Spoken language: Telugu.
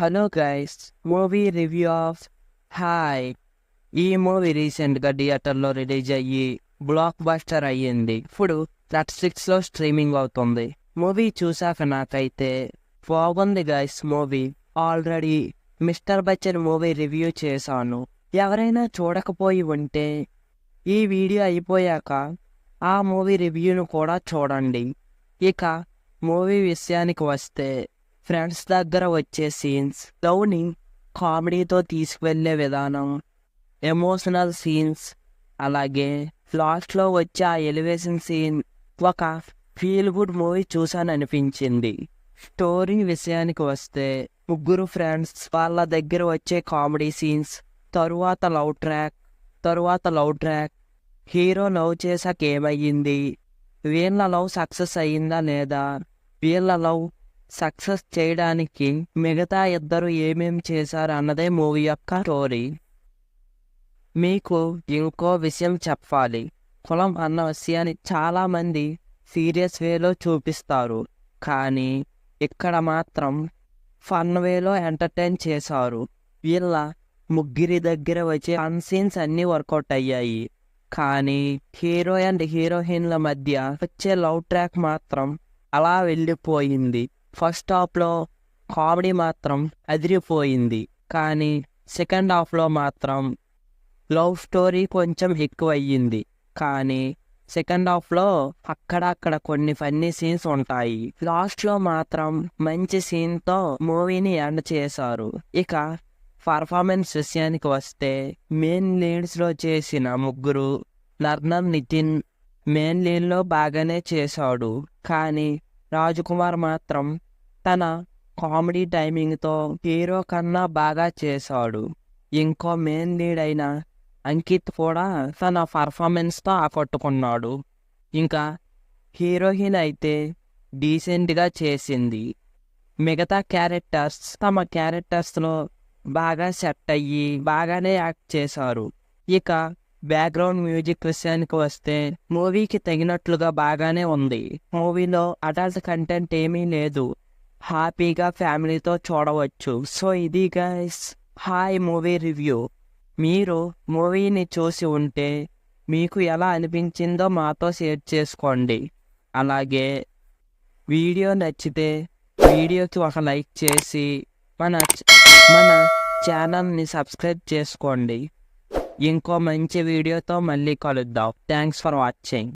Hello guys, movie review of hi. ఈ మూవీ రీసెంట్గా థియేటర్లో రిలీజ్ అయ్యి బ్లాక్ బస్టర్ అయ్యింది. ఇప్పుడు నెట్ఫ్లిక్స్లో స్ట్రీమింగ్ అవుతుంది. మూవీ చూసాక నాకైతే బాగుంది guys. Movie already mister Bachchan movie review చేశాను. ఎవరైనా చూడకపోయి ఉంటే ఈ వీడియో అయిపోయాక ఆ మూవీ రివ్యూను కూడా చూడండి. ఇక మూవీ విషయానికి వస్తే, ఫ్రెండ్స్ దగ్గర వచ్చే సీన్స్, లవ్ని కామెడీతో తీసుకువెళ్ళే విధానం, ఎమోషనల్ సీన్స్, అలాగే లాస్ట్లో వచ్చే ఆ ఎలివేషన్ సీన్ ఒక ఫీల్ గుడ్ మూవీ చూసాననిపించింది. స్టోరీ విషయానికి వస్తే, ముగ్గురు ఫ్రెండ్స్ వాళ్ళ దగ్గర వచ్చే కామెడీ సీన్స్, తరువాత లవ్ ట్రాక్, హీరో లవ్ చేశాక ఏమయ్యింది, వీళ్ళ లవ్ సక్సెస్ అయ్యిందా లేదా, వీళ్ళ లవ్ సక్సెస్ చేయడానికి మిగతా ఇద్దరు ఏమేం చేశారు అన్నదే మూవీ యొక్క స్టోరీ. మీకు ఇంకో విషయం చెప్పాలి. కులం అన్న విషయాన్ని చాలామంది సీరియస్ వేలో చూపిస్తారు, కానీ ఇక్కడ మాత్రం ఫన్ వేలో ఎంటర్టైన్ చేశారు. వీళ్ళ ముగ్గురి దగ్గర వచ్చే ఫన్ సీన్స్ అన్నీ వర్కౌట్ అయ్యాయి, కానీ హీరో అండ్ హీరోయిన్ల మధ్య వచ్చే లవ్ ట్రాక్ మాత్రం అలా వెళ్ళిపోయింది. ఫస్ట్ హాఫ్లో కామెడీ మాత్రం అదిరిపోయింది, కానీ సెకండ్ హాఫ్లో మాత్రం లవ్ స్టోరీ కొంచెం ఎక్కువ అయ్యింది. కానీ సెకండ్ హాఫ్లో అక్కడక్కడ కొన్ని ఫన్నీ సీన్స్ ఉంటాయి. లాస్ట్లో మాత్రం మంచి సీన్తో మూవీని ఎండ్ చేశారు. ఇక పర్ఫార్మెన్స్ విషయానికి వస్తే, మెయిన్ లీడ్స్లో చేసిన ముగ్గురు, నర్నల్ నితిన్ మెయిన్ లీడ్లో బాగానే చేశాడు, కానీ రాజ్ కుమార్ మాత్రం తన కామెడీ టైమింగ్తో హీరో కన్నా బాగా చేశాడు. ఇంకో మెయిన్ లీడ్ అయిన అంకిత్ కూడా తన పర్ఫార్మెన్స్తో ఆకట్టుకున్నాడు. ఇంకా హీరోయిన్ అయితే డీసెంట్గా చేసింది. మిగతా క్యారెక్టర్స్ తమ క్యారెక్టర్స్లో బాగా సెట్ అయ్యి బాగానే యాక్ట్ చేశారు. ఇక బ్యాక్గ్రౌండ్ మ్యూజిక్ విషయానికి వస్తే, మూవీకి తగినట్లుగా బాగానే ఉంది. మూవీలో అడల్ట్ కంటెంట్ ఏమీ లేదు, హ్యాపీగా ఫ్యామిలీతో చూడవచ్చు. సో ఇది గైస్ హాయ్ మూవీ రివ్యూ. మీరు మూవీని చూసి ఉంటే మీకు ఎలా అనిపించిందో మాతో షేర్ చేసుకోండి. అలాగే వీడియో నచ్చితే వీడియోకి ఒక లైక్ చేసి మన ఛానల్ని సబ్స్క్రైబ్ చేసుకోండి. ఇంకో మంచి వీడియోతో మళ్ళీ కలుద్దాం. Thanks for watching.